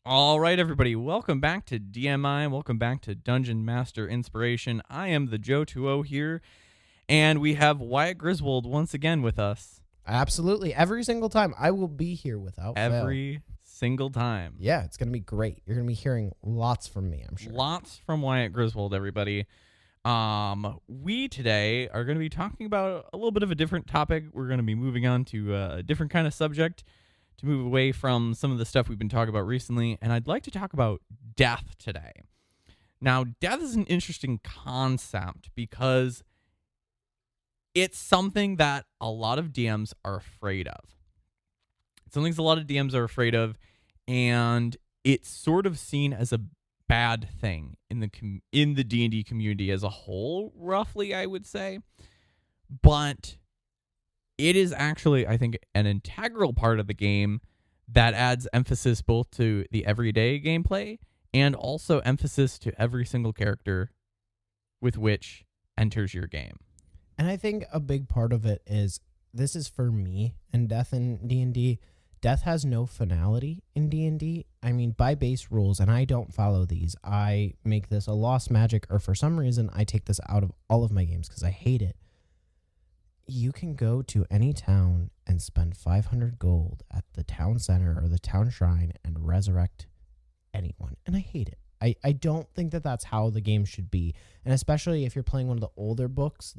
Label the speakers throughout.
Speaker 1: All right, everybody, welcome back to DMI. Welcome back to Dungeon Master Inspiration. I am the Joe 2O here, and we have Wyatt Griswold once again with us.
Speaker 2: Absolutely. Every single time I will be here without fail.
Speaker 1: Every single time.
Speaker 2: Yeah, it's going to be great. You're going to be hearing lots from me, I'm sure.
Speaker 1: Lots from Wyatt Griswold, everybody. We today are going to be talking about a little bit of a different topic. We're going to be moving on to a different kind of subject to move away from some of the stuff we've been talking about recently, and I'd like to talk about death today. Now, death is an interesting concept because it's something that a lot of DMs are afraid of. It's something a lot of DMs are afraid of, and it's sort of seen as a bad thing in the D&D community as a whole, roughly, I would say. But it is actually, I think, an integral part of the game that adds emphasis both to the everyday gameplay and also emphasis to every single character with which enters your game.
Speaker 2: And I think a big part of it is, this is for me and death in D&D. Death has no finality in D&D. I mean, by base rules, and I don't follow these, I make this a lost magic, or for some reason, I take this out of all of my games because I hate it. You can go to any town and spend 500 gold at the town center or the town shrine and resurrect anyone. And I hate it. I don't think that that's how the game should be. And especially if you're playing one of the older books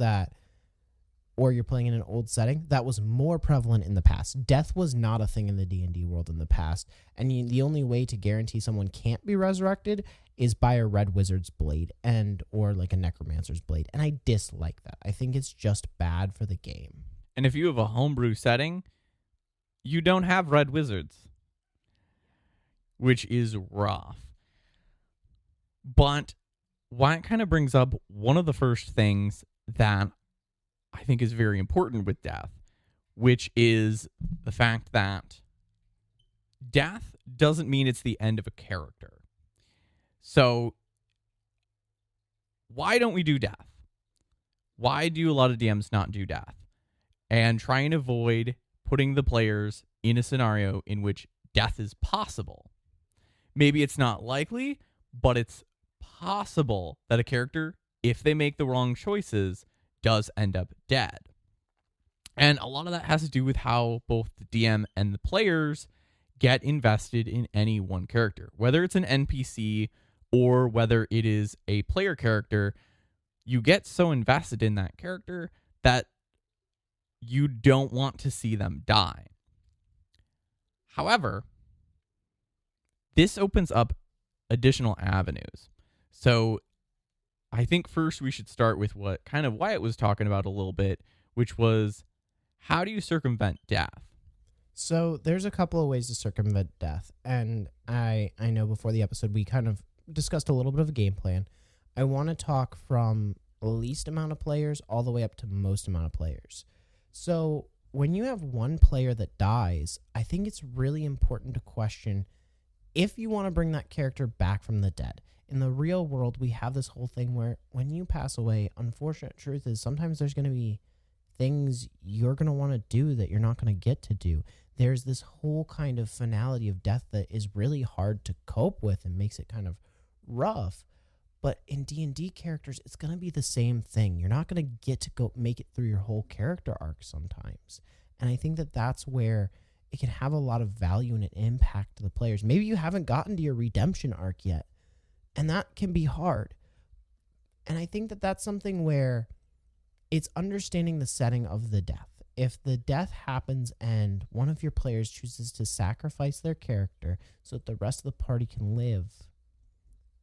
Speaker 2: or you're playing in an old setting, that was more prevalent in the past. Death was not a thing in the D&D world in the past. And the only way to guarantee someone can't be resurrected is by a red wizard's blade or like a necromancer's blade. And I dislike that. I think it's just bad for the game.
Speaker 1: And if you have a homebrew setting, you don't have red wizards, which is rough. But Wyatt kind of brings up one of the first things that I think is very important with death, which is the fact that death doesn't mean it's the end of a character. So why don't we do death? Why do a lot of DMs not do death? And try and avoid putting the players in a scenario in which death is possible. Maybe it's not likely, but it's possible that a character, if they make the wrong choices, does end up dead. And a lot of that has to do with how both the DM and the players get invested in any one character. Whether it's an NPC or whether it is a player character, you get so invested in that character that you don't want to see them die. However, this opens up additional avenues. So I think first we should start with what kind of Wyatt was talking about a little bit, which was, how do you circumvent death?
Speaker 2: So there's a couple of ways to circumvent death. And I know before the episode we kind of discussed a little bit of a game plan. I want to talk from least amount of players all the way up to most amount of players. So when you have one player that dies, I think it's really important to question if you want to bring that character back from the dead. In the real world, we have this whole thing where when you pass away, unfortunate truth is sometimes there's going to be things you're going to want to do that you're not going to get to do. There's this whole kind of finality of death that is really hard to cope with and makes it kind of rough. But in D&D characters, it's going to be the same thing. You're not going to get to go make it through your whole character arc sometimes. And I think that that's where it can have a lot of value and an impact to the players. Maybe you haven't gotten to your redemption arc yet, and that can be hard. And I think that that's something where it's understanding the setting of the death. If the death happens and one of your players chooses to sacrifice their character so that the rest of the party can live,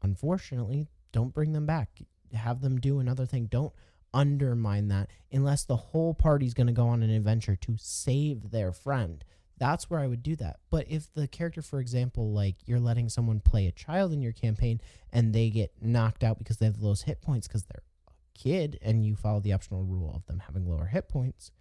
Speaker 2: unfortunately, don't bring them back. Have them do another thing. Don't undermine that unless the whole party's going to go on an adventure to save their friend. That's where I would do that. But if the character, for example, like you're letting someone play a child in your campaign and they get knocked out because they have the lowest hit points because they're a kid and you follow the optional rule of them having lower hit points,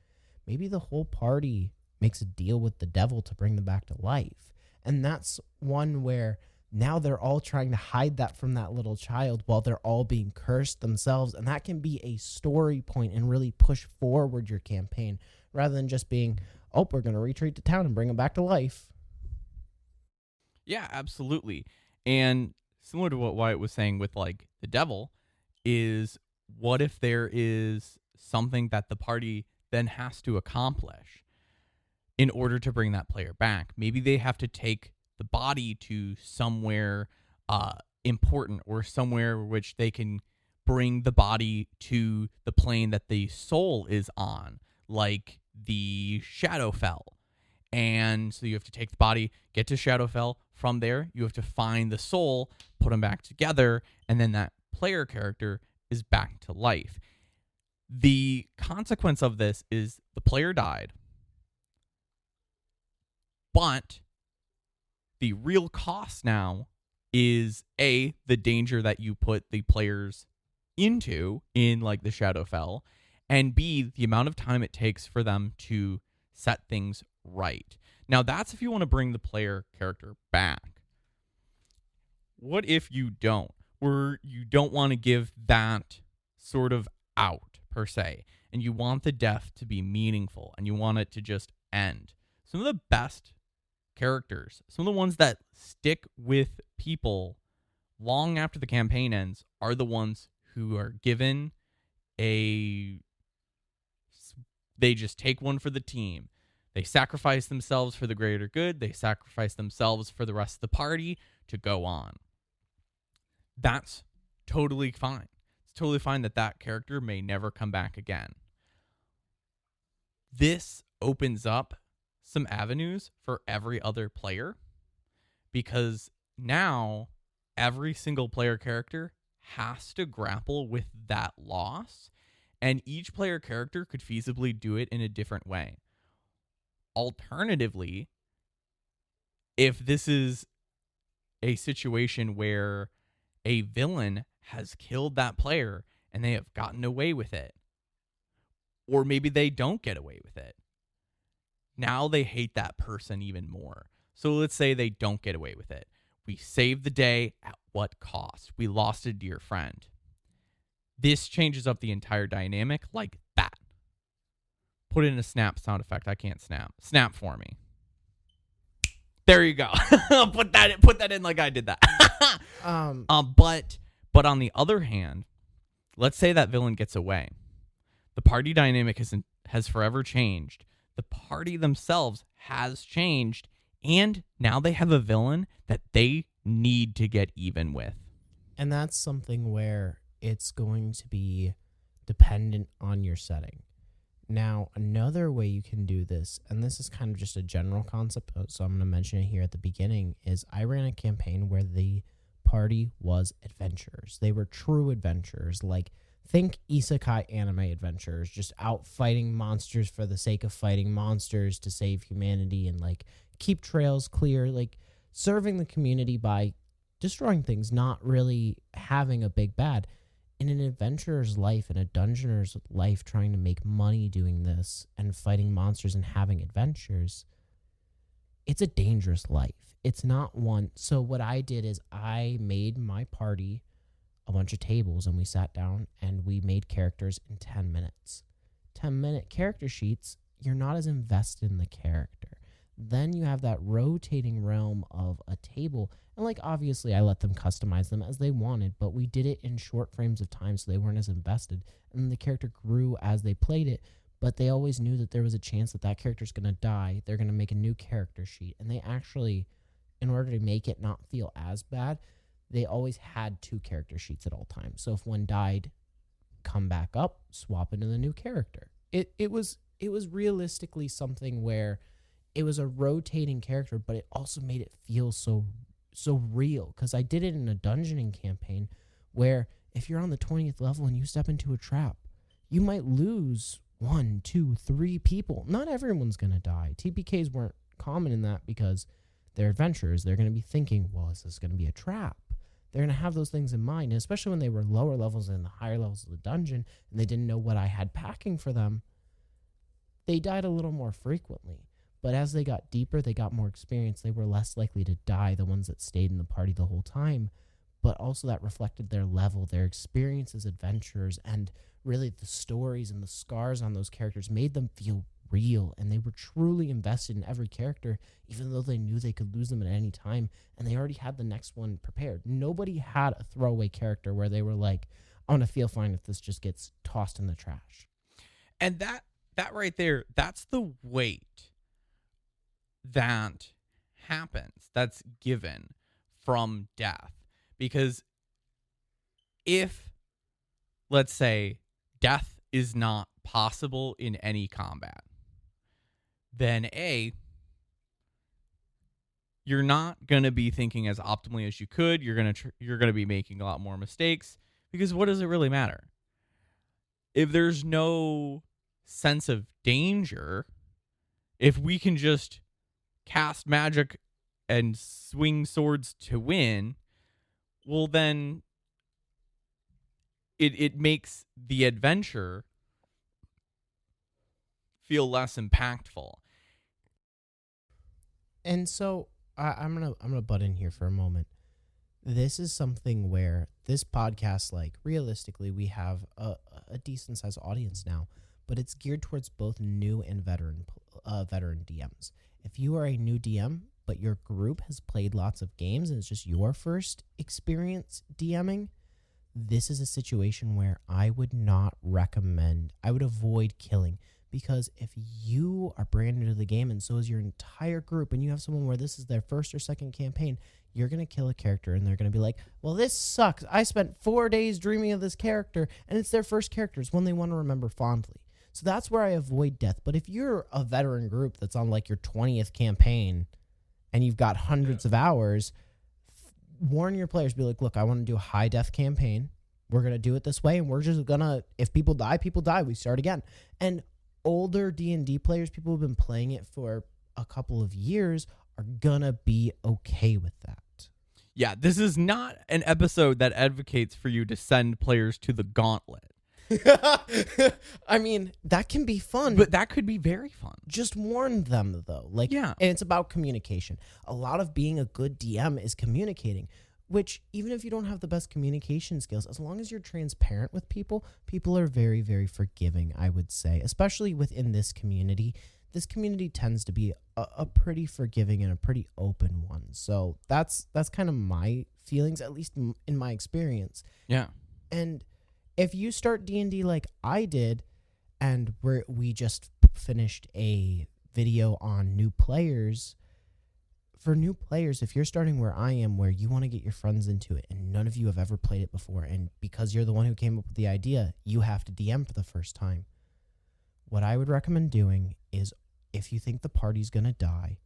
Speaker 2: maybe the whole party makes a deal with the devil to bring them back to life. And that's one where now they're all trying to hide that from that little child while they're all being cursed themselves. And that can be a story point and really push forward your campaign rather than just being, oh, we're going to retreat to town and bring them back to life.
Speaker 1: Yeah, absolutely. And similar to what Wyatt was saying with like the devil, is what if there is something that the party then has to accomplish in order to bring that player back? Maybe they have to take the body to somewhere important, or somewhere which they can bring the body to the plane that the soul is on, like the Shadowfell. And so you have to take the body, get to Shadowfell. From there, you have to find the soul, put them back together, and then that player character is back to life. The consequence of this is the player died, but the real cost now is A, the danger that you put the players into in like the Shadowfell, and B, the amount of time it takes for them to set things right. Now, that's if you want to bring the player character back. What if you don't? Or you don't want to give that sort of out, per se, and you want the death to be meaningful, and you want it to just end? Some of the best characters, some of the ones that stick with people long after the campaign ends, are the ones who are given they just take one for the team. They sacrifice themselves for the greater good. They sacrifice themselves for the rest of the party to go on. That's totally fine. It's totally fine that that character may never come back again. This opens up some avenues for every other player, because now every single player character has to grapple with that loss, and each player character could feasibly do it in a different way. Alternatively, if this is a situation where a villain has killed that player and they have gotten away with it, or maybe they don't get away with it, now they hate that person even more. So let's say they don't get away with it. We saved the day at what cost? We lost a dear friend. This changes up the entire dynamic like that. Put in a snap sound effect. I can't snap. Snap for me. There you go. put that in like I did that. But on the other hand, let's say that villain gets away. The party dynamic has forever changed. The party themselves has changed, and now they have a villain that they need to get even with.
Speaker 2: And that's something where it's going to be dependent on your setting. Now, another way you can do this, and this is kind of just a general concept, so I'm going to mention it here at the beginning, is I ran a campaign where the party was adventurers. They were true adventurers, like think isekai anime adventurers, just out fighting monsters for the sake of fighting monsters to save humanity and like keep trails clear, like serving the community by destroying things, not really having a big bad. In an adventurer's life, in a dungeoner's life, trying to make money doing this and fighting monsters and having adventures, it's a dangerous life. It's not one. So what I did is I made my party a bunch of tables, and we sat down and we made characters in 10 minutes. 10-minute character sheets, you're not as invested in the character. Then you have that rotating realm of a table. And like, obviously, I let them customize them as they wanted, but we did it in short frames of time so they weren't as invested. And the character grew as they played it, but they always knew that there was a chance that that character's going to die. They're going to make a new character sheet. And they actually, in order to make it not feel as bad, they always had 2 character sheets at all times. So if one died, come back up, swap into the new character. It was realistically something where it was a rotating character, but it also made it feel so real, because I did it in a dungeoning campaign where if you're on the 20th level and you step into a trap, you might lose 1, 2, 3 people. Not everyone's going to die. TPKs weren't common in that because they're adventurers. They're going to be thinking, well, is this going to be a trap? They're going to have those things in mind, and especially when they were lower levels and the higher levels of the dungeon and they didn't know what I had packing for them, they died a little more frequently. But as they got deeper, they got more experience. They were less likely to die, the ones that stayed in the party the whole time. But also that reflected their level, their experience as adventurers, and really the stories and the scars on those characters made them feel real, and they were truly invested in every character, even though they knew they could lose them at any time, and they already had the next one prepared. Nobody had a throwaway character where they were like, I want to feel fine if this just gets tossed in the trash.
Speaker 1: And that right there, that's the weight that happens, that's given from death. Because if, let's say, death is not possible in any combat, then you're not going to be thinking as optimally as you could. You're going to be making a lot more mistakes, because what does it really matter? If there's no sense of danger, if we can just cast magic and swing swords to win, well, then it makes the adventure feel less impactful.
Speaker 2: And so I'm gonna butt in here for a moment. This is something where this podcast, like, realistically, we have a decent sized audience now, but it's geared towards both new and veteran DMs. If you are a new DM, but your group has played lots of games and it's just your first experience DMing, this is a situation where I would not recommend, I would avoid killing. Because if you are brand new to the game and so is your entire group, and you have someone where this is their first or second campaign, you're going to kill a character and they're going to be like, well, this sucks. I spent 4 days dreaming of this character, and it's their first character. It's one they want to remember fondly. So that's where I avoid death. But if you're a veteran group that's on like your 20th campaign and you've got hundreds of hours, warn your players, be like, look, I want to do a high death campaign. We're going to do it this way, and we're just going to, if people die, we start again. And older D&D players, people who've been playing it for a couple of years, are gonna be okay with that.
Speaker 1: Yeah, this is not an episode that advocates for you to send players to the gauntlet.
Speaker 2: I mean, that can be fun.
Speaker 1: But that could be very fun.
Speaker 2: Just warn them, though. Like,
Speaker 1: yeah.
Speaker 2: And it's about communication. A lot of being a good DM is communicating, which, even if you don't have the best communication skills, as long as you're transparent with people, people are very, very forgiving, I would say, especially within this community. This community tends to be a pretty forgiving and a pretty open one. So that's kind of my feelings, at least in my experience.
Speaker 1: Yeah.
Speaker 2: And if you start D&D like I did, and we just finished a video on new players, for new players, if you're starting where I am, where you want to get your friends into it and none of you have ever played it before, and because you're the one who came up with the idea, you have to DM for the first time, what I would recommend doing is, if you think the party's going to die,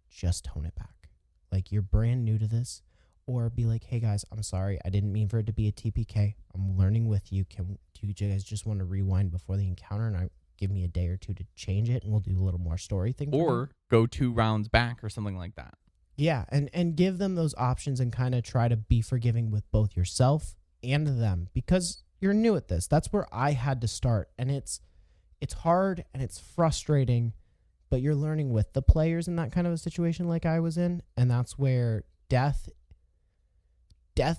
Speaker 2: just tone it back. Like, you're brand new to this, or be like, hey guys, I'm sorry, I didn't mean for it to be a TPK. I'm learning with you. Do you guys just want to rewind before the encounter, and give me a day or two to change it, and we'll do a little more story thing?
Speaker 1: Or go 2 rounds back or something like that.
Speaker 2: Yeah, and give them those options and kind of try to be forgiving with both yourself and them, because you're new at this. That's where I had to start, and it's hard and it's frustrating, but you're learning with the players in that kind of a situation like I was in, and that's where death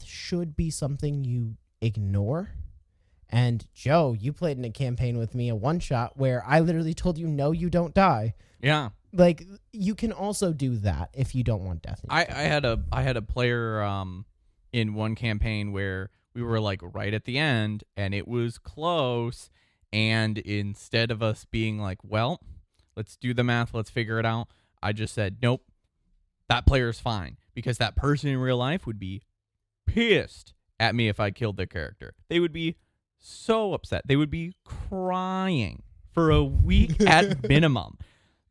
Speaker 2: should be something you ignore. And Joe, you played in a campaign with me, a one-shot, where I literally told you, no, you don't die.
Speaker 1: Yeah.
Speaker 2: Like, you can also do that if you don't want death.
Speaker 1: I had a player in one campaign where we were like right at the end and it was close, and instead of us being like, well, let's do the math, let's figure it out, I just said, nope, that player's fine, because that person in real life would be pissed at me if I killed their character. They would be so upset. They would be crying for a week at minimum.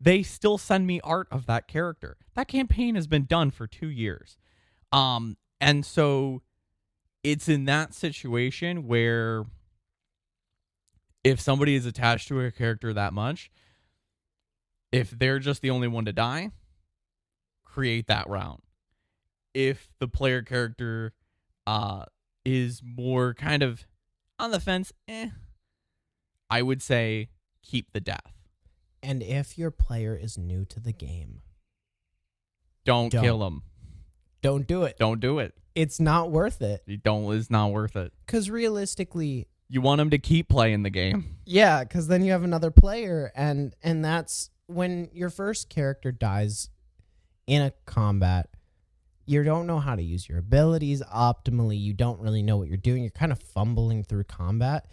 Speaker 1: They still send me art of that character. That campaign has been done for 2 years. And so it's in that situation where if somebody is attached to a character that much, if they're just the only one to die, create that round. If the player character is more kind of on the fence, I would say keep the death.
Speaker 2: And if your player is new to the game,
Speaker 1: don't kill them.
Speaker 2: Don't do it.
Speaker 1: Don't do it.
Speaker 2: It's not worth it.
Speaker 1: It's not worth it.
Speaker 2: Because realistically,
Speaker 1: You want them to keep playing the game.
Speaker 2: Yeah, because then you have another player, and that's when your first character dies in a combat. You don't know how to use your abilities optimally. You don't really know what you're doing. You're kind of fumbling through combat.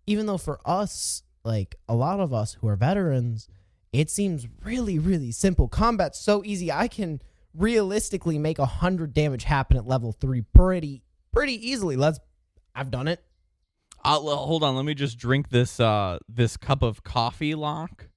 Speaker 2: Even though for us, like a lot of us who are veterans, it seems really, really simple. Combat's so easy. I can realistically make 100 damage happen at level 3 pretty easily. I've done it.
Speaker 1: Hold on, let me just drink this this cup of coffee, Locke,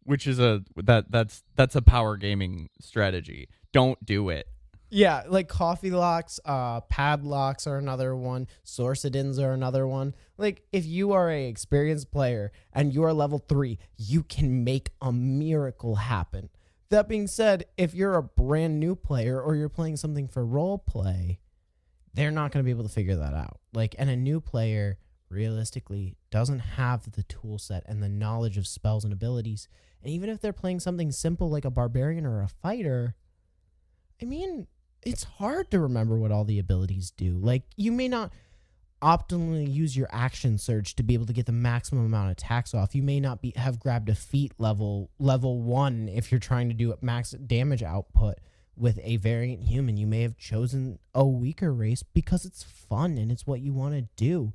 Speaker 1: which is that's a power gaming strategy. Don't do it.
Speaker 2: Yeah, like coffee locks, padlocks are another one. Sorcidins are another one. Like, if you are a experienced player and you are level 3, you can make a miracle happen. That being said, if you're a brand new player or you're playing something for role play, they're not going to be able to figure that out. Like, and a new player realistically doesn't have the tool set and the knowledge of spells and abilities. And even if they're playing something simple like a barbarian or a fighter, I mean, it's hard to remember what all the abilities do. Like, you may not optimally use your action surge to be able to get the maximum amount of attacks off. You may not have grabbed a feat level 1 if you're trying to do max damage output with a variant human. You may have chosen a weaker race because it's fun and it's what you want to do.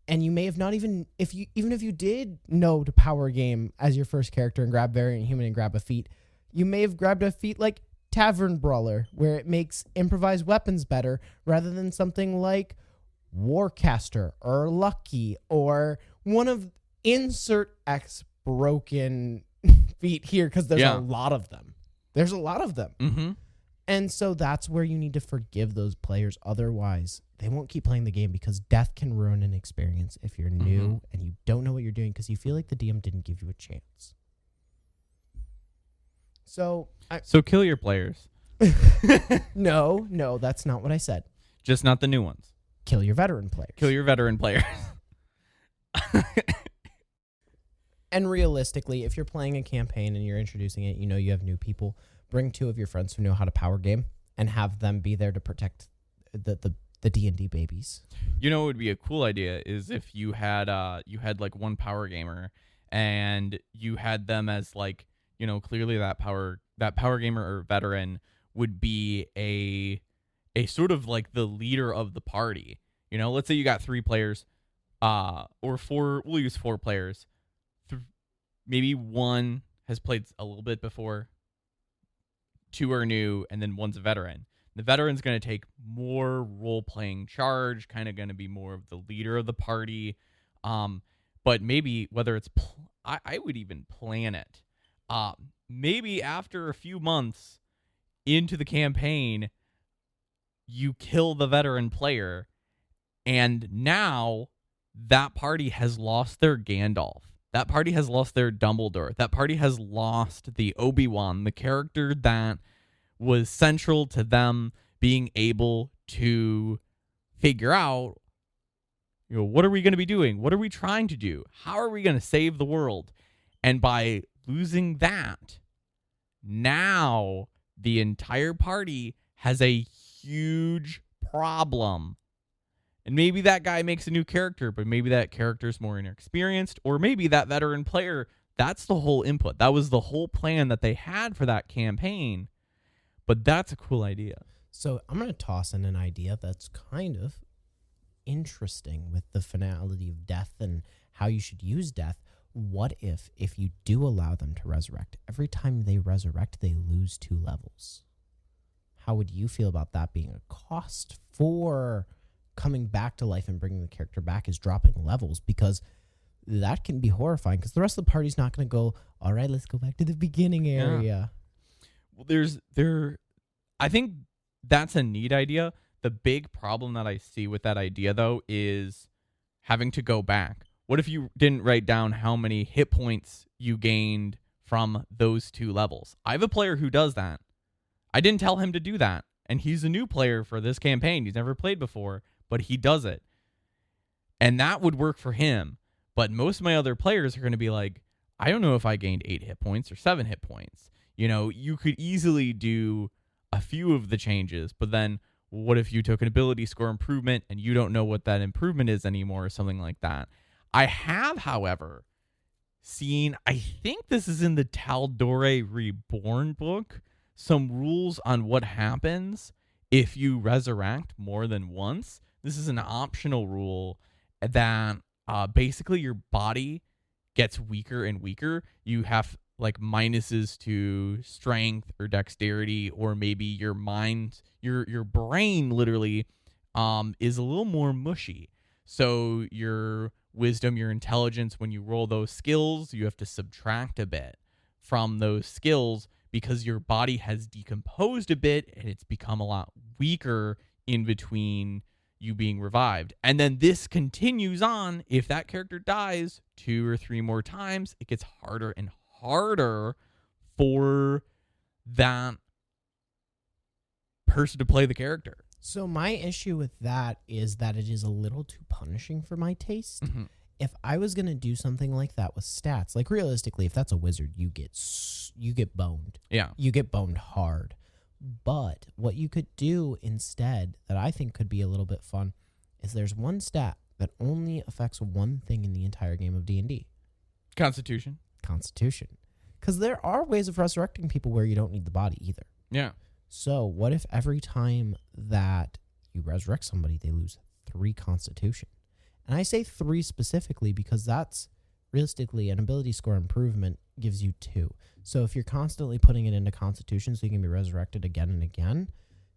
Speaker 2: And you may have not even if you did know to power game as your first character and grab variant human and grab a feat, you may have grabbed a feat like Tavern Brawler, where it makes improvised weapons better, rather than something like Warcaster or Lucky or one of insert X broken feat here, because there's a lot of them. There's a lot of them.
Speaker 1: Mm-hmm.
Speaker 2: And so that's where you need to forgive those players. Otherwise, they won't keep playing the game, because death can ruin an experience if you're new and you don't know what you're doing because you feel like the DM didn't give you a chance. So
Speaker 1: kill your players.
Speaker 2: No, that's not what I said.
Speaker 1: Just not the new ones.
Speaker 2: Kill your veteran players.
Speaker 1: Kill your veteran players.
Speaker 2: And realistically, if you're playing a campaign and you're introducing it, you have new people, bring 2 of your friends who know how to power game and have them be there to protect the D&D babies.
Speaker 1: What would be a cool idea is if you had like one power gamer and you had them as like, clearly that power gamer or veteran would be a sort of like the leader of the party. Let's say you got 3 players, or 4. We'll use 4 players. Maybe 1 has played a little bit before, 2 are new, and then 1's a veteran. The veteran's going to take more role-playing charge, kind of going to be more of the leader of the party. But maybe whether it's I would even plan it. Maybe after a few months into the campaign, you kill the veteran player, and now that party has lost their Gandalf. That party has lost their Dumbledore. That party has lost the Obi-Wan, the character that was central to them being able to figure out, what are we going to be doing? What are we trying to do? How are we going to save the world? And by losing that, now the entire party has a huge problem. And maybe that guy makes a new character, but maybe that character's more inexperienced, or maybe that veteran player, that's the whole input. That was the whole plan that they had for that campaign. But that's a cool idea.
Speaker 2: So I'm going to toss in an idea that's kind of interesting with the finality of death and how you should use death. What if you do allow them to resurrect, every time they resurrect, they lose 2 levels? How would you feel about that being a cost for coming back to life and bringing the character back, is dropping levels? Because that can be horrifying, because the rest of the party's not going to go, all right, let's go back to the beginning area.
Speaker 1: Well, I think that's a neat idea. The big problem that I see with that idea, though, is having to go back. What if you didn't write down how many hit points you gained from those 2 levels? I have a player who does that. I didn't tell him to do that, and he's a new player for this campaign. He's never played before, but he does it. And that would work for him. But most of my other players are going to be like, I don't know if I gained 8 hit points or 7 hit points. You could easily do a few of the changes, but then what if you took an ability score improvement and you don't know what that improvement is anymore, or something like that. I have, however, seen, I think this is in the Tal'Dorei Reborn book, some rules on what happens if you resurrect more than once. This is an optional rule that basically your body gets weaker and weaker. You have like minuses to strength or dexterity, or maybe your mind, your brain literally is a little more mushy. So your wisdom, your intelligence, when you roll those skills, you have to subtract a bit from those skills because your body has decomposed a bit and it's become a lot weaker in between you being revived. And then this continues on. If that character dies 2 or 3 more times, it gets harder and harder for that person to play the character.
Speaker 2: So my issue with that is that it is a little too punishing for my taste.
Speaker 1: Mm-hmm.
Speaker 2: If I was going to do something like that with stats, like realistically, if that's a wizard, you get boned.
Speaker 1: Yeah.
Speaker 2: You get boned hard. But what you could do instead that I think could be a little bit fun is there's one stat that only affects one thing in the entire game of D&D.
Speaker 1: Constitution.
Speaker 2: Because there are ways of resurrecting people where you don't need the body either.
Speaker 1: Yeah.
Speaker 2: So what if every time that you resurrect somebody, they lose 3 Constitution? And I say 3 specifically because that's realistically an ability score improvement gives you 2. So if you're constantly putting it into Constitution so you can be resurrected again and again,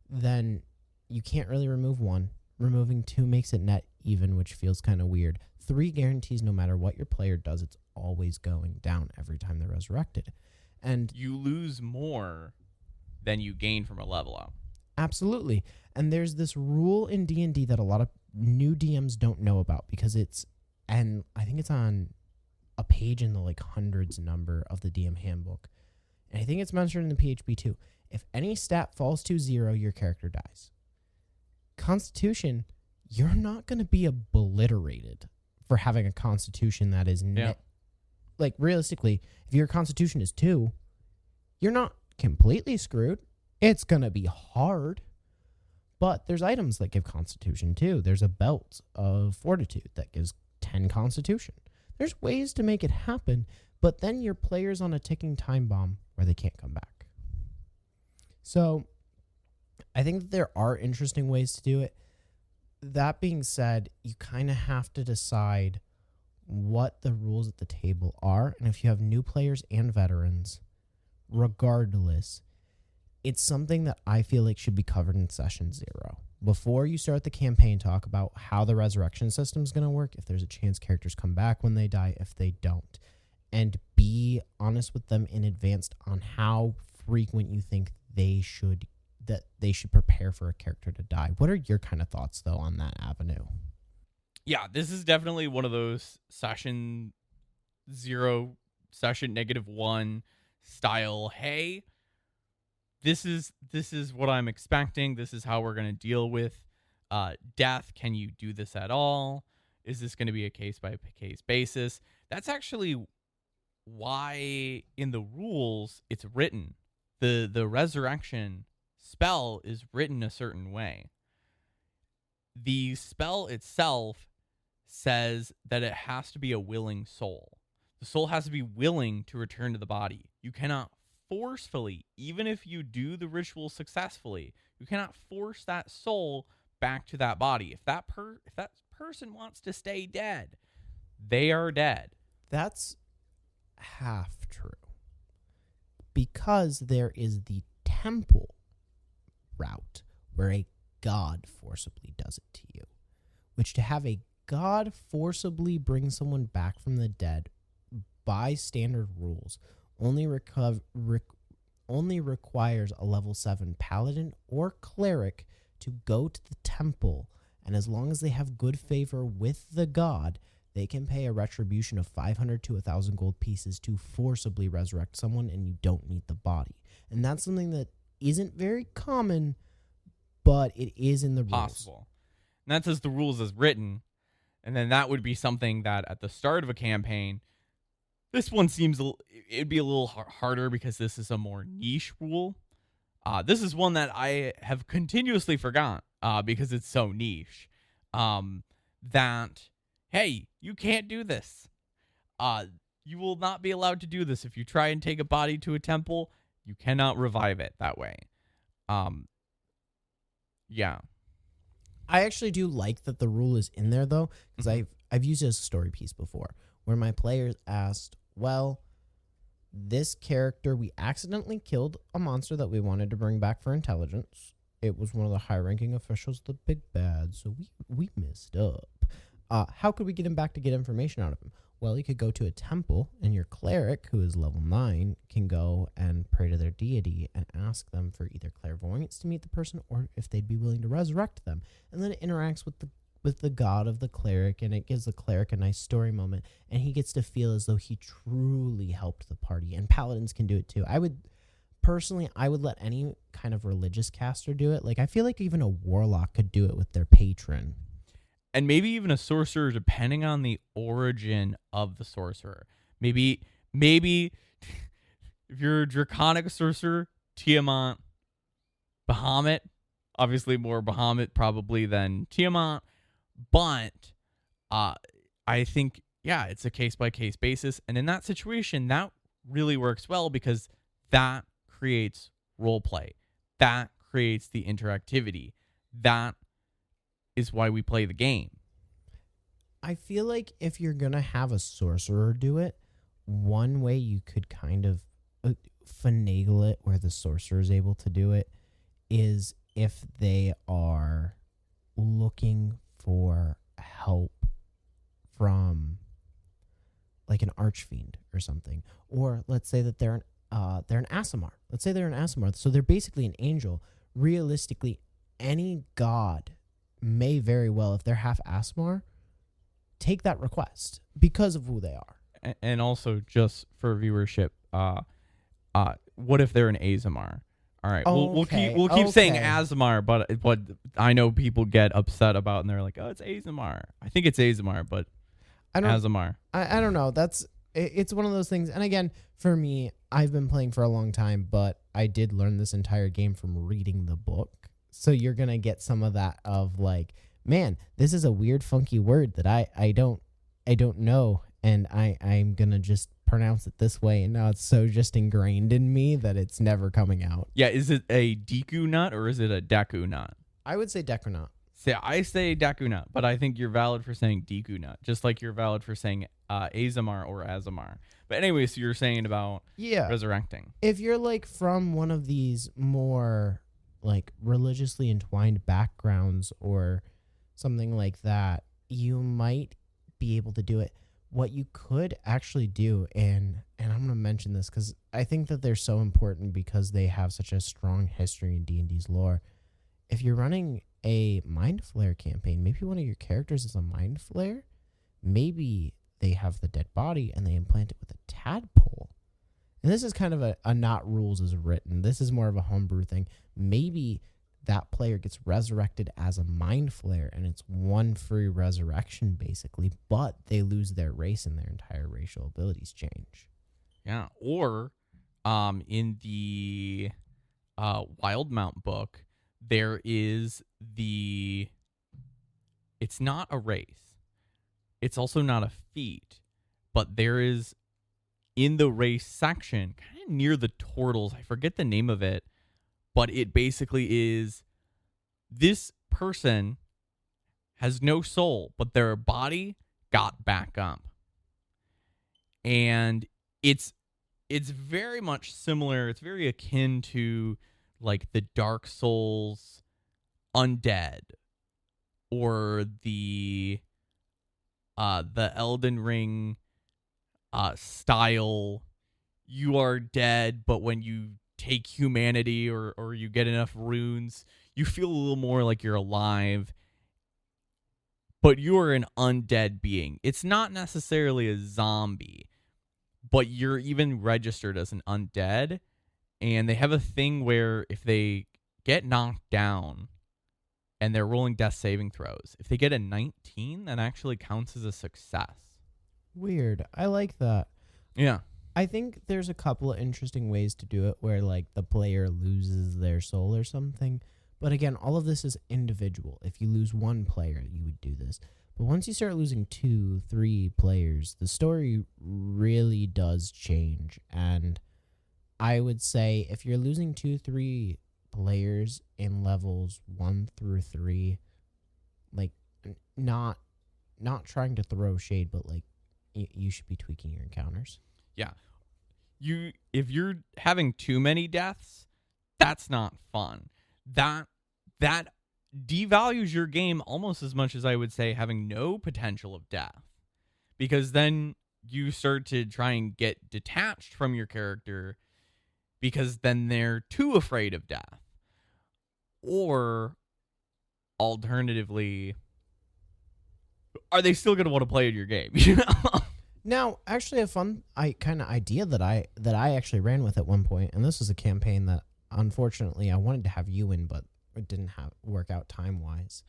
Speaker 2: then you can't really remove 1. Removing 2 makes it net even, which feels kind of weird. 3 guarantees no matter what your player does, it's always going down every time they're resurrected. And
Speaker 1: you lose more than you gain from a level up.
Speaker 2: Absolutely. And there's this rule in D&D that a lot of new DMs don't know about because and I think it's on a page in the like hundreds number of the DM handbook. And I think it's mentioned in the PHP too. If any stat falls to 0, your character dies. Constitution, you're not going to be obliterated for having a Constitution that is net. Like realistically, if your Constitution is 2, you're not completely screwed. It's going to be hard. But there's items that give Constitution too. There's a belt of Fortitude that gives 10 Constitution. There's ways to make it happen, but then your player's on a ticking time bomb where they can't come back. So I think that there are interesting ways to do it. That being said, you kind of have to decide what the rules at the table are. And if you have new players and veterans, regardless, it's something that I feel like should be covered in session 0. Before you start the campaign, talk about how the resurrection system is going to work, if there's a chance characters come back when they die, if they don't. And be honest with them in advance on how frequent you think they should prepare for a character to die. What are your kind of thoughts, though, on that avenue?
Speaker 1: Yeah, this is definitely one of those session 0, session -1 style, hey, this is what I'm expecting. This is how we're going to deal with death. Can you do this at all? Is this going to be a case-by-case basis? That's actually why in the rules it's written. The resurrection spell is written a certain way. The spell itself says that it has to be a willing soul. The soul has to be willing to return to the body. You cannot forcefully, even if you do the ritual successfully, you cannot force that soul back to that body. If that person wants to stay dead, they are dead.
Speaker 2: That's half true. Because there is the temple route where a god forcibly does it to you. Which to have a god forcibly bring someone back from the dead by standard rules only requires a level 7 paladin or cleric to go to the temple, and as long as they have good favor with the god, they can pay a retribution of 500 to 1,000 gold pieces to forcibly resurrect someone, and you don't need the body. And that's something that isn't very common, but it is in the rules.
Speaker 1: Possible. And that says the rules as written, and then that would be something that at the start of a campaign, this one seems it'd be a little harder because this is a more niche rule. This is one that I have continuously forgotten because it's so niche. That, hey, you can't do this. You will not be allowed to do this. If you try and take a body to a temple, you cannot revive it that way. Yeah.
Speaker 2: I actually do like that the rule is in there though, because
Speaker 1: Mhm.
Speaker 2: I've used it as a story piece before, where my players asked, well, this character, we accidentally killed a monster that we wanted to bring back for intelligence. It was one of the high-ranking officials, the big bad, so we messed up. How could we get him back to get information out of him? Well, you could go to a temple, and your cleric, who is level 9, can go and pray to their deity and ask them for either clairvoyance to meet the person or if they'd be willing to resurrect them. And then it interacts with the god of the cleric, and it gives the cleric a nice story moment, and he gets to feel as though he truly helped the party. And paladins can do it too. I would let any kind of religious caster do it. Like, I feel like even a warlock could do it with their patron.
Speaker 1: And maybe even a sorcerer, depending on the origin of the sorcerer. Maybe if you're a draconic sorcerer, Tiamat, Bahamut, obviously more Bahamut probably than Tiamat, but I think, yeah, it's a case-by-case basis. And in that situation, that really works well because that creates role play. That creates the interactivity. That is why we play the game.
Speaker 2: I feel like if you're going to have a sorcerer do it, one way you could kind of finagle it where the sorcerer is able to do it is if they are looking for help from like an archfiend or something. Or let's say that they're an Aasimar. Let's say they're an Aasimar. So they're basically an angel. Realistically, any god may very well, if they're half Aasimar, take that request because of who they are.
Speaker 1: And also, just for viewership, what if they're an Azamar? All right, we'll keep saying Azamar, but I know people get upset about, and they're like, "Oh, it's Azamar." I think it's Azamar, but Azamar.
Speaker 2: I don't know. It's one of those things. And again, for me, I've been playing for a long time, but I did learn this entire game from reading the book. So you're gonna get some of that of like, man, this is a weird, funky word that I don't know, and I'm gonna just pronounce it this way, and now it's so just ingrained in me that it's never coming out.
Speaker 1: Yeah, is it a Deku nut or is it a Deku nut?
Speaker 2: I would say Deku nut.
Speaker 1: I say Deku nut, but I think you're valid for saying Deku nut, just like you're valid for saying Azamar or Azamar. But anyway, so you're saying about resurrecting.
Speaker 2: If you're like from one of these more like religiously entwined backgrounds or something like that, you might be able to do it. What you could actually do, and I'm going to mention this because I think that they're so important because they have such a strong history in D&D's lore. If you're running a Mind Flayer campaign, maybe one of your characters is a Mind Flayer. Maybe they have the dead body and they implant it with a tadpole. And this is kind of a not rules as written. This is more of a homebrew thing. Maybe that player gets resurrected as a Mind Flayer, and it's one free resurrection, basically, but they lose their race and their entire racial abilities change.
Speaker 1: Yeah, or in the Wildmount book, there is it's not a race. It's also not a feat, but there is, in the race section, kind of near the turtles, I forget the name of it, but it basically is this person has no soul, but their body got back up. And it's very much similar. It's very akin to like the Dark Souls undead or the Elden Ring style. You are dead, but when you take humanity or you get enough runes, you feel a little more like you're alive, but you're an undead being. It's not necessarily a zombie, but you're even registered as an undead. And they have a thing where if they get knocked down and they're rolling death saving throws, if they get a 19, that actually counts as a success.
Speaker 2: Weird. I like that.
Speaker 1: Yeah.
Speaker 2: I think there's a couple of interesting ways to do it where like the player loses their soul or something. But again, all of this is individual. If you lose one player, you would do this. But once you start losing 2, 3 players, the story really does change. And I would say if you're losing 2, 3 players in levels 1 through 3, like not trying to throw shade, but like you should be tweaking your encounters.
Speaker 1: Yeah. If you're having too many deaths, that's not fun. That devalues your game almost as much as I would say having no potential of death. Because then you start to try and get detached from your character because then they're too afraid of death. Or alternatively, are they still going to want to play in your game? You know?
Speaker 2: Now, actually, a fun kind of idea that I actually ran with at one point, and this was a campaign that unfortunately I wanted to have you in, but it didn't work out time wise.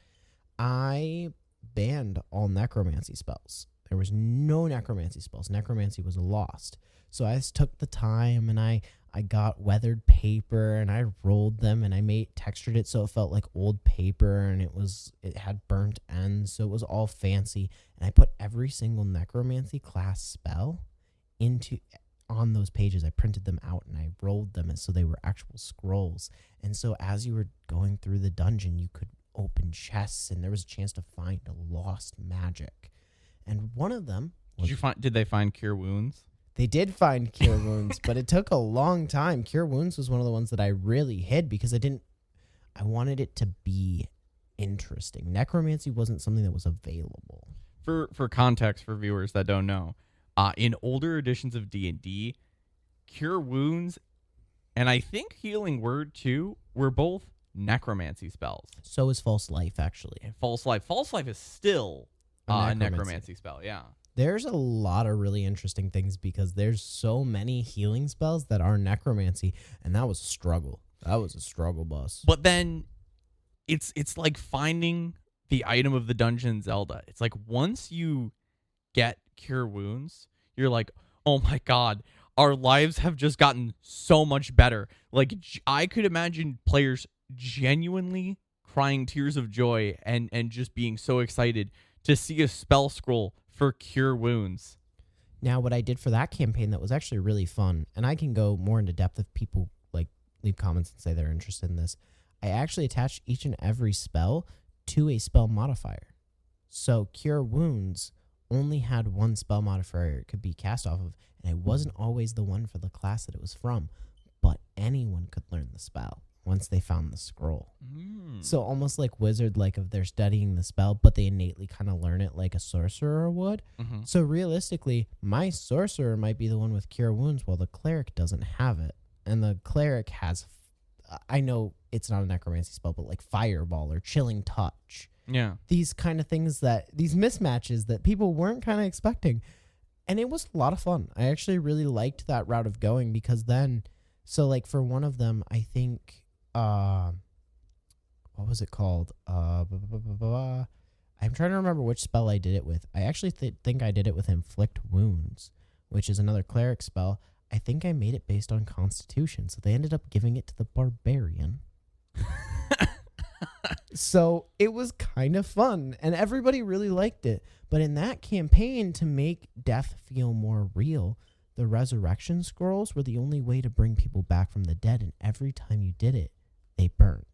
Speaker 2: I banned all necromancy spells. There was no necromancy spells. Necromancy was lost. So I just took the time and I got weathered paper and I rolled them and I textured it so it felt like old paper and it had burnt ends, so it was all fancy. And I put every single necromancy class spell on those pages. I printed them out and I rolled them so they were actual scrolls. And so as you were going through the dungeon, you could open chests and there was a chance to find a lost magic. And one of them
Speaker 1: Did they find cure wounds?
Speaker 2: They did find cure wounds, but it took a long time. Cure wounds was one of the ones that I really hid because I wanted it to be interesting. Necromancy wasn't something that was available.
Speaker 1: For context for viewers that don't know, in older editions of D&D, cure wounds and I think healing word too were both necromancy spells.
Speaker 2: So is false life, actually.
Speaker 1: And false life is still a necromancy spell, yeah.
Speaker 2: There's a lot of really interesting things because there's so many healing spells that are necromancy, and that was a struggle. That was a struggle, boss.
Speaker 1: But then it's like finding the item of the dungeon in Zelda. It's like once you get cure wounds, you're like, oh my god, our lives have just gotten so much better. Like I could imagine players genuinely crying tears of joy and just being so excited to see a spell scroll for cure wounds.
Speaker 2: Now, what I did for that campaign that was actually really fun, and I can go more into depth if people like leave comments and say they're interested in this, I actually attached each and every spell to a spell modifier. So cure wounds only had one spell modifier it could be cast off of, and it wasn't always the one for the class that it was from, but anyone could learn the spell once they found the scroll. So almost like wizard, like if they're studying the spell, but they innately kind of learn it like a sorcerer would.
Speaker 1: Mm-hmm.
Speaker 2: So realistically, my sorcerer might be the one with cure wounds while the cleric doesn't have it. And the cleric has, I know it's not a necromancy spell, but like fireball or chilling touch.
Speaker 1: Yeah.
Speaker 2: These kind of things these mismatches that people weren't kind of expecting. And it was a lot of fun. I actually really liked that route of going because then, so like for one of them, I think, what was it called? I'm trying to remember which spell I did it with. I actually think I did it with Inflict Wounds, which is another cleric spell. I think I made it based on Constitution, so they ended up giving it to the Barbarian. So it was kind of fun, and everybody really liked it. But in that campaign, to make death feel more real, the resurrection scrolls were the only way to bring people back from the dead, and every time you did it, they burned.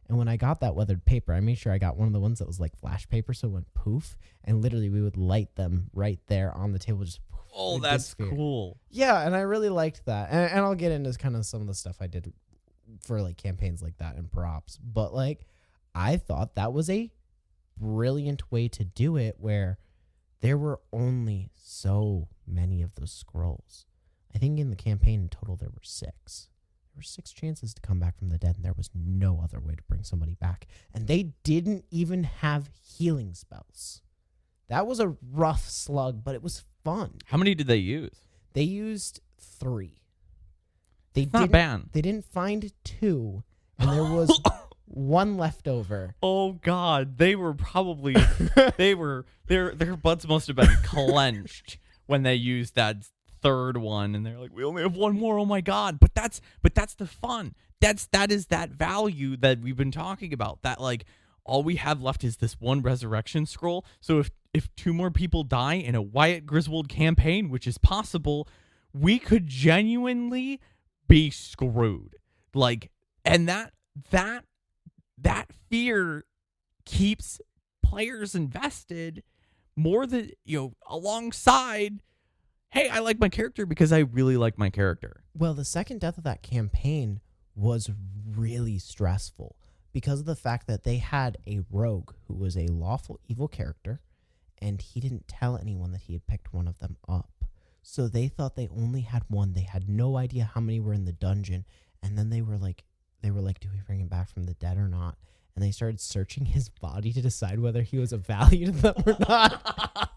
Speaker 2: And when I got that weathered paper, I made sure I got one of the ones that was like flash paper, so it went poof, and literally we would light them right there on the table, just poof.
Speaker 1: Oh, that's cool.
Speaker 2: Yeah, and I really liked that. And I'll get into kind of some of the stuff I did for like campaigns like that and props. But like, I thought that was a brilliant way to do it where there were only so many of those scrolls. I think in the campaign in total there were 6. There were 6 chances to come back from the dead, and there was no other way to bring somebody back. And they didn't even have healing spells. That was a rough slug, but it was fun.
Speaker 1: How many did they use?
Speaker 2: They used 3.
Speaker 1: Not bad.
Speaker 2: They didn't find 2, and there was 1 left over.
Speaker 1: Oh God, they were probably their butts must have been clenched when they used that third one, and they're like, we only have one more. Oh my god! But that's the fun. That is that value that we've been talking about. That like all we have left is this one resurrection scroll. So if two more people die in a Wyatt Griswold campaign, which is possible, we could genuinely be screwed. Like, and that fear keeps players invested more than, alongside, hey, I like my character because I really like my character.
Speaker 2: Well, the second death of that campaign was really stressful because of the fact that they had a rogue who was a lawful evil character, and he didn't tell anyone that he had picked one of them up. So they thought they only had one. They had no idea how many were in the dungeon. And then they were like, do we bring him back from the dead or not? And they started searching his body to decide whether he was of value to them or not.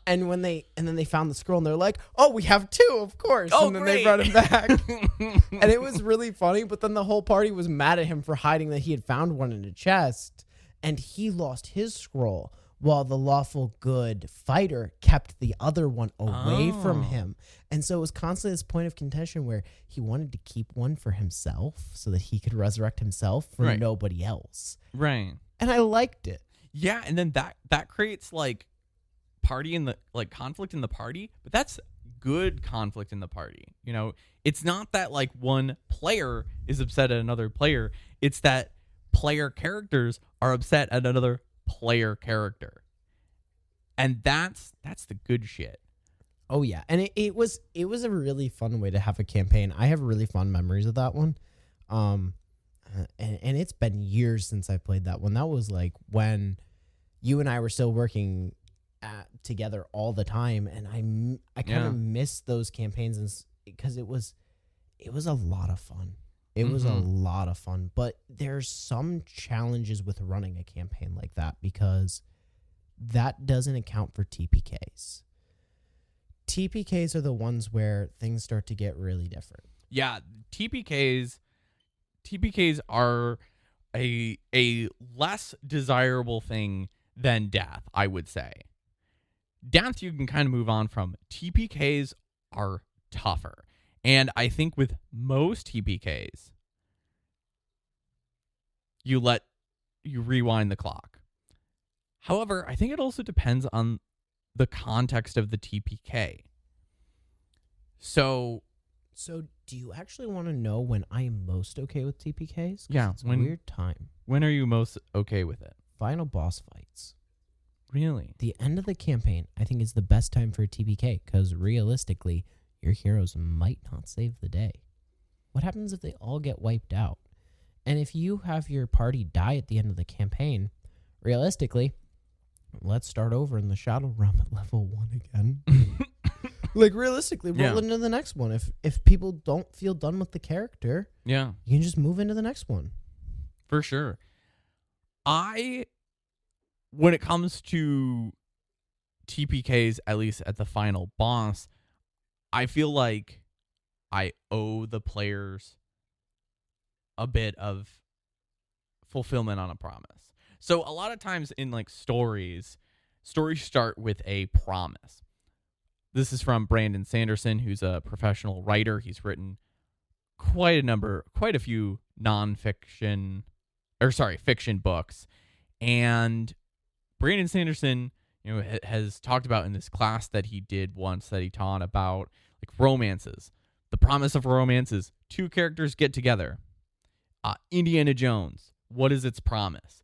Speaker 2: And then they found the scroll, and they're like, oh, we have two, of course.
Speaker 1: Oh,
Speaker 2: and then
Speaker 1: great.
Speaker 2: they brought him back. And it was really funny, but then the whole party was mad at him for hiding that he had found one in a chest, and he lost his scroll while the lawful good fighter kept the other one away from him. And so it was constantly this point of contention where he wanted to keep one for himself so that he could resurrect himself for nobody else.
Speaker 1: Right.
Speaker 2: And I liked it.
Speaker 1: Yeah, and then that creates like party in the like conflict in the party, but that's good conflict in the party. It's not that like one player is upset at another player. It's that player characters are upset at another player character. And that's the good shit.
Speaker 2: Oh yeah. And it was a really fun way to have a campaign. I have really fond memories of that one. And it's been years since I played that one. That was like when you and I were still working together all the time, and I kind of miss those campaigns because it was a lot of fun. It was a lot of fun, but there's some challenges with running a campaign like that because that doesn't account for TPKs. TPKs are the ones where things start to get really different.
Speaker 1: Yeah, TPKs are a less desirable thing than death, I would say. Death you can kind of move on from. TPKs are tougher. And I think with most TPKs, you rewind the clock. However, I think it also depends on the context of the TPK. So
Speaker 2: do you actually want to know when I am most okay with TPKs?
Speaker 1: Yeah.
Speaker 2: It's a weird time.
Speaker 1: When are you most okay with it?
Speaker 2: Final boss fights.
Speaker 1: Really?
Speaker 2: The end of the campaign, I think, is the best time for a TPK because realistically, your heroes might not save the day. What happens if they all get wiped out? And if you have your party die at the end of the campaign, realistically, let's start over in the Shadow Realm at level 1 again. Like, realistically, roll into the next one. If people don't feel done with the character, you can just move into the next one.
Speaker 1: For sure. When it comes to TPKs, at least at the final boss, I feel like I owe the players a bit of fulfillment on a promise. So a lot of times in like stories start with a promise. This is from Brandon Sanderson, who's a professional writer. He's written quite a few fiction books. And Brandon Sanderson, has talked about in this class that he did once that he taught about like romances. The promise of romance is two characters get together. Indiana Jones, what is its promise?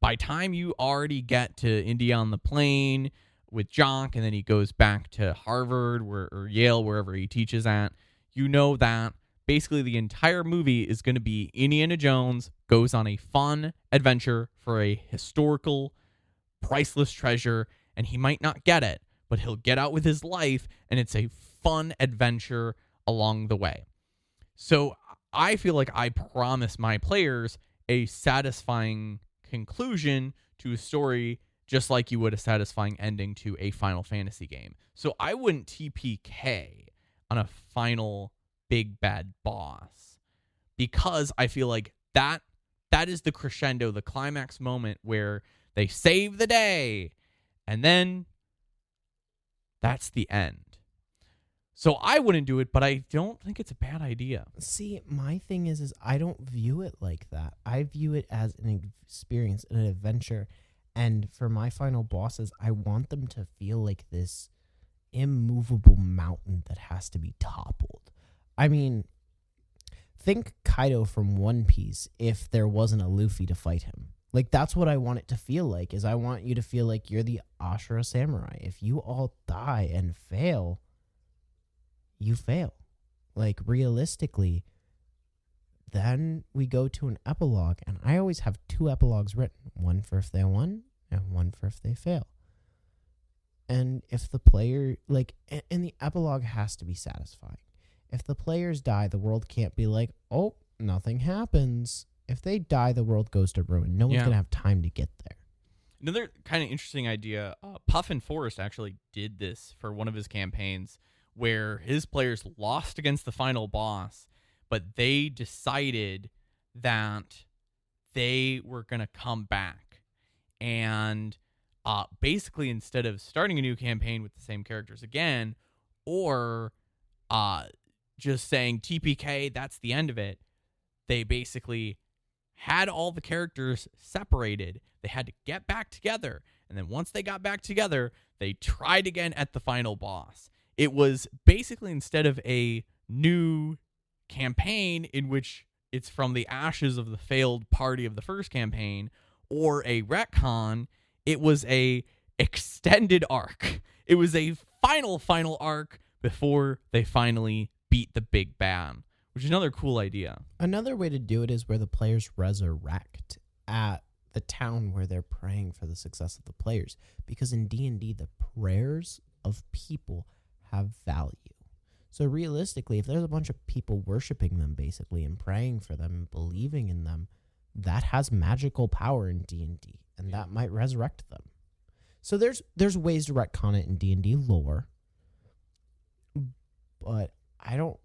Speaker 1: By time you already get to India on the plane with Jock, and then he goes back to Harvard or Yale, wherever he teaches at, that basically the entire movie is going to be Indiana Jones goes on a fun adventure for a historical, priceless treasure, and he might not get it, but he'll get out with his life, and it's a fun adventure along the way. So I feel like I promise my players a satisfying conclusion to a story, just like you would a satisfying ending to a Final Fantasy game. So I wouldn't TPK on a final big bad boss because I feel like that is the crescendo, the climax moment where they save the day, and then that's the end. So I wouldn't do it, but I don't think it's a bad idea.
Speaker 2: See, my thing is I don't view it like that. I view it as an experience, an adventure. And for my final bosses, I want them to feel like this immovable mountain that has to be toppled. I mean, think Kaido from One Piece if there wasn't a Luffy to fight him. Like, that's what I want it to feel like, is I want you to feel like you're the Ashura Samurai. If you all die and fail, you fail. Like, realistically, then we go to an epilogue, and I always have 2 epilogues written, one for if they won and one for if they fail. And if the player, like, and the epilogue has to be satisfying. If the players die, the world can't be like, oh, nothing happens. If they die, the world goes to ruin. No one's going to have time to get there.
Speaker 1: Another kind of interesting idea, Puffin Forest actually did this for one of his campaigns, where his players lost against the final boss, but they decided that they were going to come back. And basically, instead of starting a new campaign with the same characters again, or just saying TPK, that's the end of it, they basically had all the characters separated. They had to get back together. And then once they got back together, they tried again at the final boss. It was basically, instead of a new campaign in which it's from the ashes of the failed party of the first campaign, or a retcon, it was a extended arc. It was a final arc before they finally beat the big bad, which is another cool idea.
Speaker 2: Another way to do it is where the players resurrect at the town where they're praying for the success of the players. Because in D&D, the prayers of people have value. So realistically, if there's a bunch of people worshiping them, basically, and praying for them and believing in them, that has magical power in D&D, and that might resurrect them. So there's ways to retcon it in D&D lore, but I don't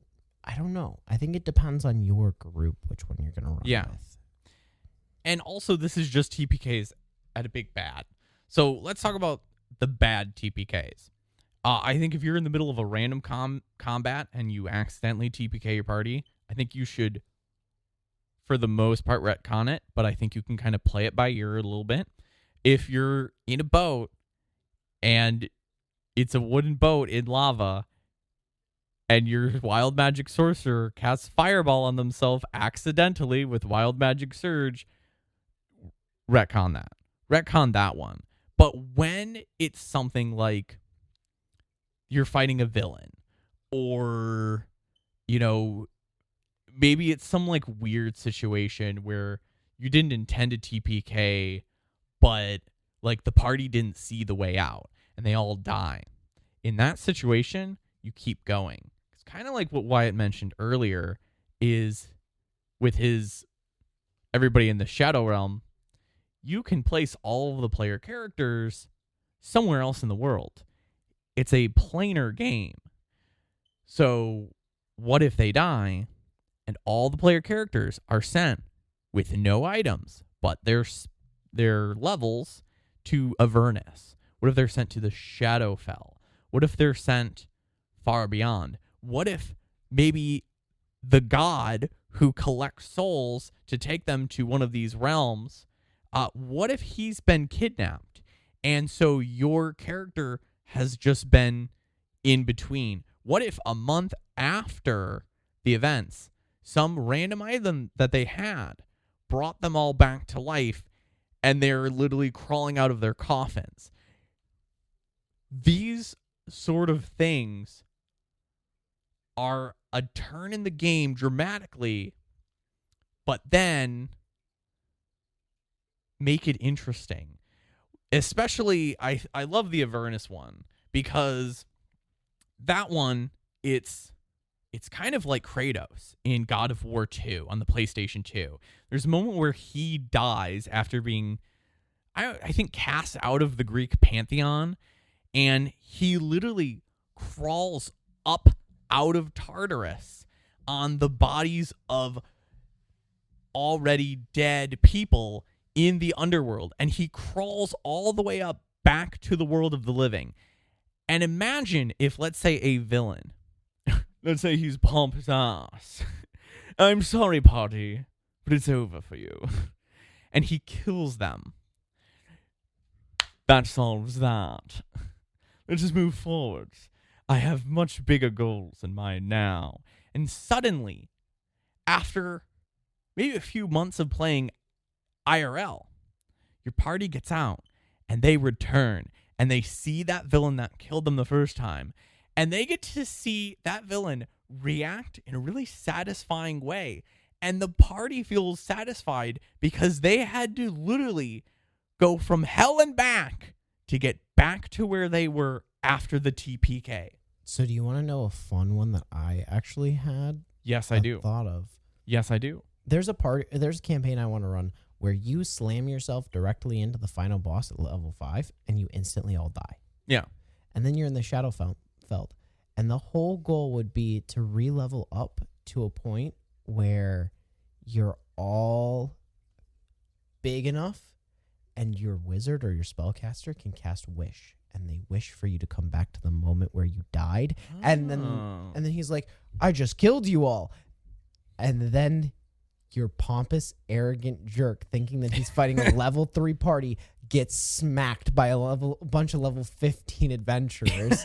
Speaker 2: know. I think it depends on your group which one you're going to run with.
Speaker 1: And also, this is just TPKs at a big bad. So let's talk about the bad TPKs. I think if you're in the middle of a random combat and you accidentally TPK your party, I think you should, for the most part, retcon it, but I think you can kind of play it by ear a little bit. If you're in a boat and it's a wooden boat in lava and your wild magic sorcerer casts fireball on themselves accidentally with wild magic surge, retcon that. Retcon that one. But when it's something like you're fighting a villain, or, maybe it's some like weird situation where you didn't intend to TPK, but like the party didn't see the way out and they all die. In that situation, you keep going. It's kind of like what Wyatt mentioned earlier is with his everybody in the Shadow Realm, you can place all of the player characters somewhere else in the world. It's a planar game. So what if they die and all the player characters are sent with no items, but their levels to Avernus? What if they're sent to the Shadowfell? What if they're sent far beyond? What if maybe the god who collects souls to take them to one of these realms, what if he's been kidnapped? And so your character has just been in between. What if a month after the events, some random item that they had brought them all back to life and they're literally crawling out of their coffins? These sort of things are a turn in the game dramatically, but then make it interesting. Especially, I love the Avernus one, because that one, it's kind of like Kratos in God of War 2 on the PlayStation 2. There's a moment where he dies after being, I think, cast out of the Greek pantheon, and he literally crawls up out of Tartarus on the bodies of already dead people in the underworld, and he crawls all the way up back to the world of the living. And imagine if, let's say, a villain let's say he's pumped his ass. I'm sorry, party, but it's over for you. And he kills them. That solves that. Let's just move forward. I have much bigger goals in mind now. And suddenly, after maybe a few months of playing IRL, your party gets out and they return and they see that villain that killed them the first time. And they get to see that villain react in a really satisfying way. And the party feels satisfied because they had to literally go from hell and back to get back to where they were after the TPK.
Speaker 2: So do you want to know a fun one that I actually had?
Speaker 1: Yes, I do.
Speaker 2: Thought of.
Speaker 1: Yes, I do.
Speaker 2: There's a campaign I want to run where you slam yourself directly into the final boss at level 5 and you instantly all die.
Speaker 1: Yeah.
Speaker 2: And then you're in the Shadow Felt. And the whole goal would be to re-level up to a point where you're all big enough and your wizard or your spellcaster can cast Wish. And they wish for you to come back to the moment where you died.
Speaker 1: Oh.
Speaker 2: And then he's like, I just killed you all. And then your pompous, arrogant jerk, thinking that he's fighting a level 3 party, gets smacked by a bunch of level 15 adventurers.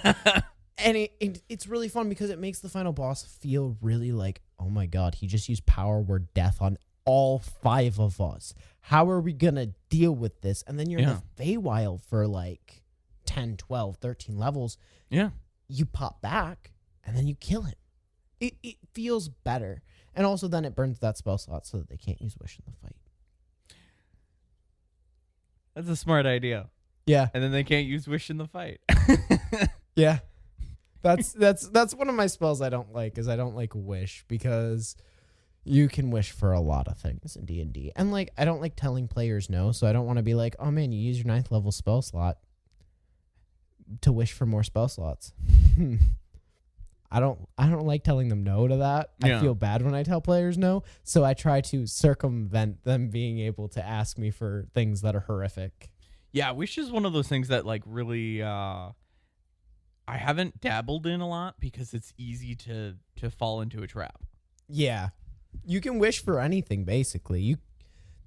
Speaker 2: And it's really fun because it makes the final boss feel really like, oh my God, he just used power word death on all 5 of us. How are we going to deal with this? And then you're in the Feywild for like 10, 12, 13 levels.
Speaker 1: Yeah.
Speaker 2: You pop back and then you kill him. It feels better. And also then it burns that spell slot so that they can't use Wish in the fight.
Speaker 1: That's a smart idea.
Speaker 2: Yeah.
Speaker 1: And then they can't use Wish in the fight.
Speaker 2: Yeah. That's one of my spells I don't like, is I don't like Wish because you can wish for a lot of things in D&D. And like I don't like telling players no, so I don't want to be like, oh man, you use your 9th level spell slot to wish for more spell slots. I don't like telling them no to that.
Speaker 1: Yeah.
Speaker 2: I feel bad when I tell players no, so I try to circumvent them being able to ask me for things that are horrific.
Speaker 1: Yeah, Wish is one of those things that like really I haven't dabbled in a lot because it's easy to fall into a trap.
Speaker 2: Yeah. You can wish for anything basically.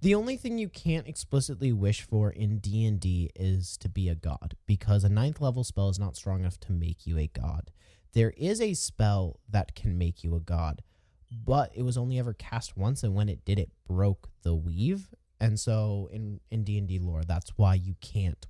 Speaker 2: The only thing you can't explicitly wish for in D&D is to be a god, because a 9th level spell is not strong enough to make you a god. There is a spell that can make you a god, but it was only ever cast once, and when it did, it broke the weave. And so in D&D lore, that's why you can't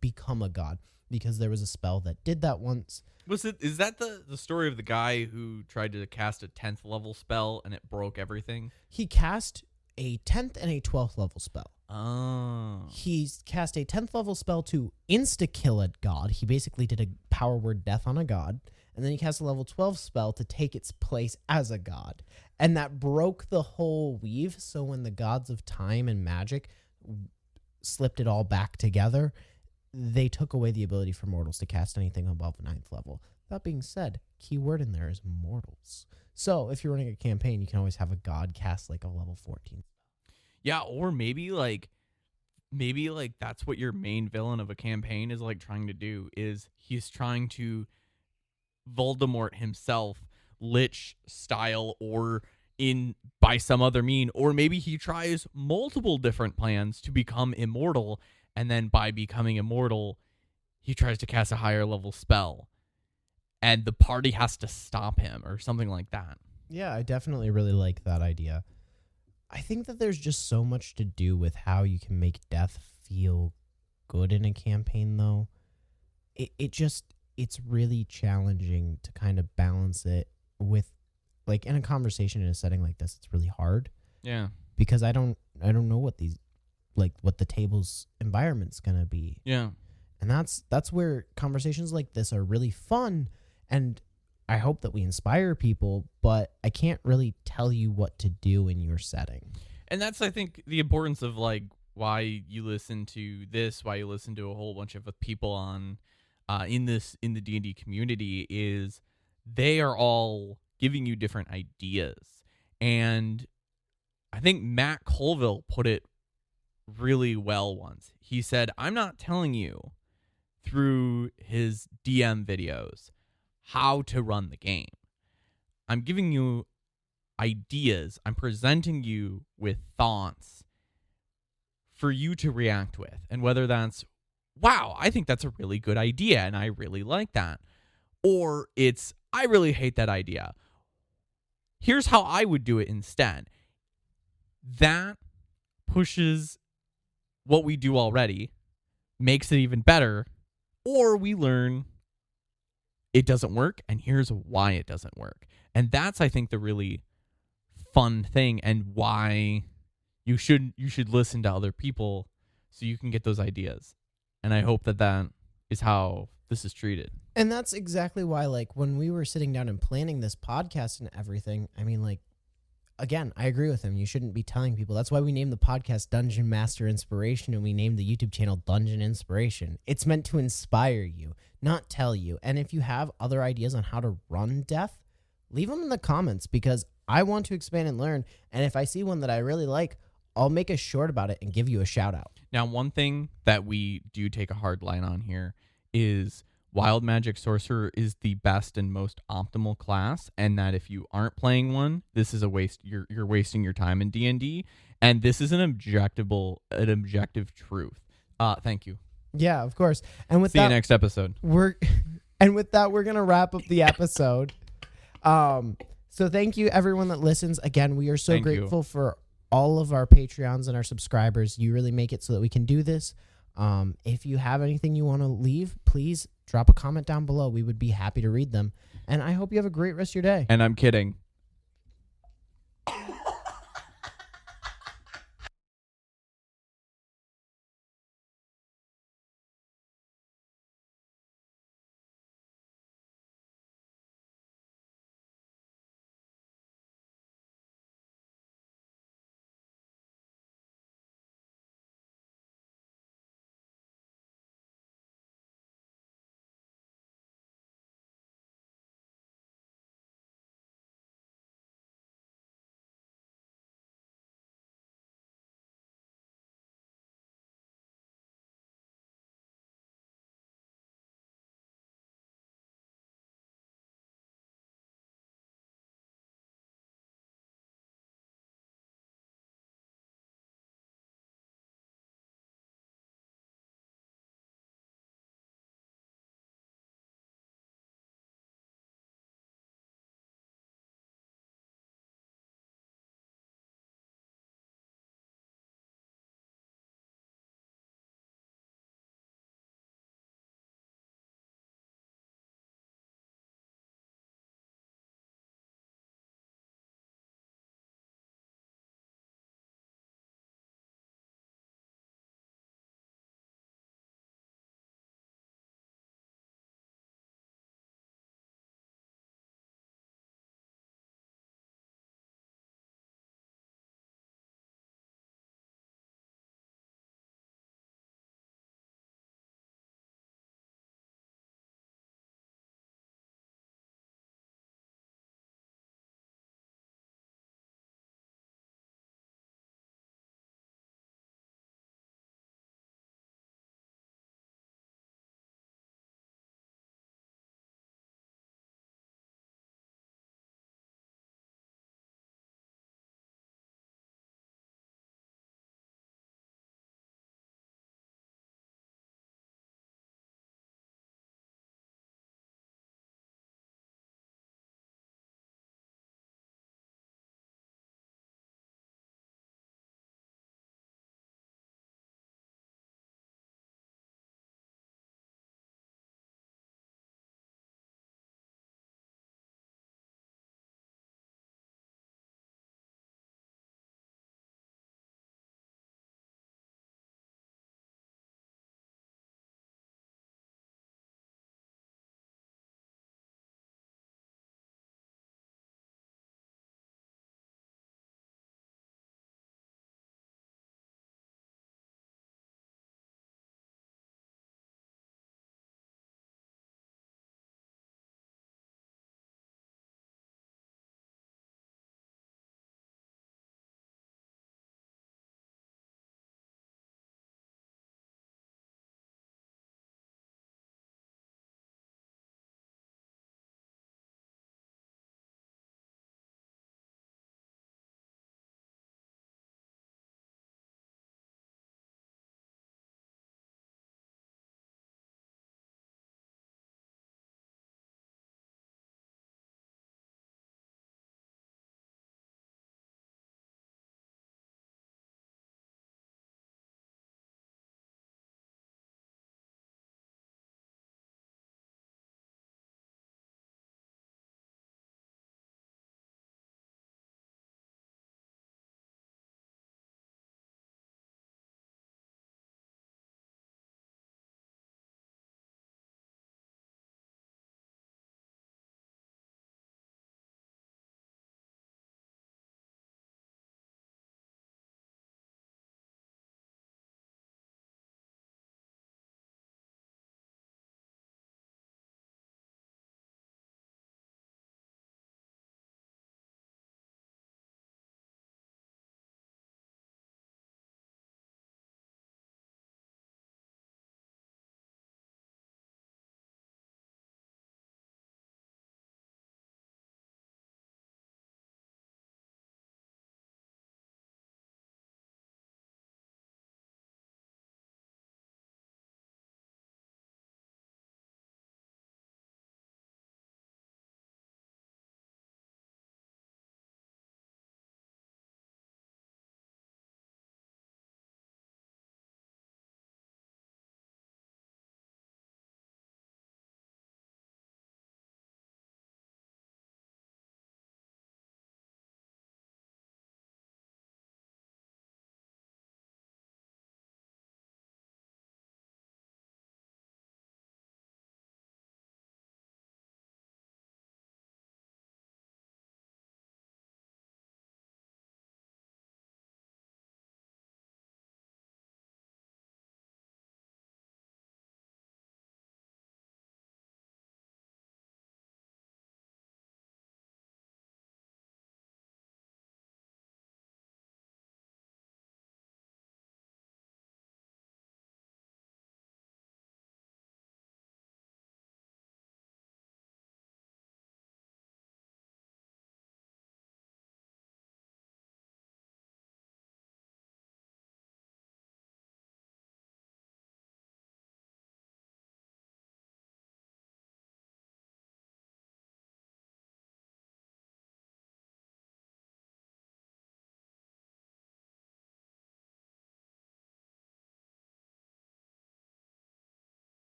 Speaker 2: become a god, because there was a spell that did that once.
Speaker 1: Is that the story of the guy who tried to cast a 10th level spell and it broke everything?
Speaker 2: He cast a 10th and a 12th level spell.
Speaker 1: Oh.
Speaker 2: He's cast a 10th level spell to insta-kill a god. He basically did a power word death on a god. And then he cast a level 12 spell to take its place as a god. And that broke the whole weave. So when the gods of time and magic slipped it all back together, they took away the ability for mortals to cast anything above 9th level. That being said, key word in there is mortals. So if you're running a campaign, you can always have a god cast like a level 14.
Speaker 1: Yeah, or maybe that's what your main villain of a campaign is like trying to do, is he's trying to Voldemort himself, Lich style, or in by some other mean, or maybe he tries multiple different plans to become immortal, and then by becoming immortal, he tries to cast a higher level spell, and the party has to stop him or something like that.
Speaker 2: Yeah, I definitely really like that idea. I think that there's just so much to do with how you can make death feel good in a campaign, though. It's really challenging to kind of balance it with, like, in a conversation in a setting like this, it's really hard.
Speaker 1: Yeah.
Speaker 2: Because I don't know what what the table's environment's gonna be.
Speaker 1: Yeah.
Speaker 2: And that's where conversations like this are really fun, and I hope that we inspire people, but I can't really tell you what to do in your setting.
Speaker 1: And that's, I think, the importance of like why you listen to this, why you listen to a whole bunch of people on in the D&D community, is they are all giving you different ideas. And I think Matt Colville put it really well once. He said, I'm not telling you through his DM videos how to run the game. I'm giving you ideas. I'm presenting you with thoughts for you to react with. And whether that's, wow, I think that's a really good idea and I really like that. Or it's, I really hate that idea. Here's how I would do it instead. That pushes what we do already, makes it even better, or we learn it doesn't work and here's why it doesn't work. And that's, I think, the really fun thing and why you should listen to other people so you can get those ideas. And I hope that is how this is treated.
Speaker 2: And that's exactly why, like, when we were sitting down and planning this podcast and everything, I mean, like, again, I agree with him. You shouldn't be telling people. That's why we named the podcast Dungeon Master Inspiration and we named the YouTube channel Dungeon Inspiration. It's meant to inspire you, not tell you. And if you have other ideas on how to run death, leave them in the comments because I want to expand and learn. And if I see one that I really like, I'll make a short about it and give you a shout out.
Speaker 1: Now, one thing that we do take a hard line on here is Wild Magic Sorcerer is the best and most optimal class, and that if you aren't playing one, this is a waste. You're wasting your time in D&D, and this is an objective truth. Thank you.
Speaker 2: Yeah, of course. And with
Speaker 1: See you next episode.
Speaker 2: We're gonna wrap up the episode. So thank you everyone that listens. Again, we are so grateful for all of our Patreons and our subscribers. You really make it so that we can do this. If you have anything you want to leave, please drop a comment down below. We would be happy to read them. And I hope you have a great rest of your day.
Speaker 1: And I'm kidding.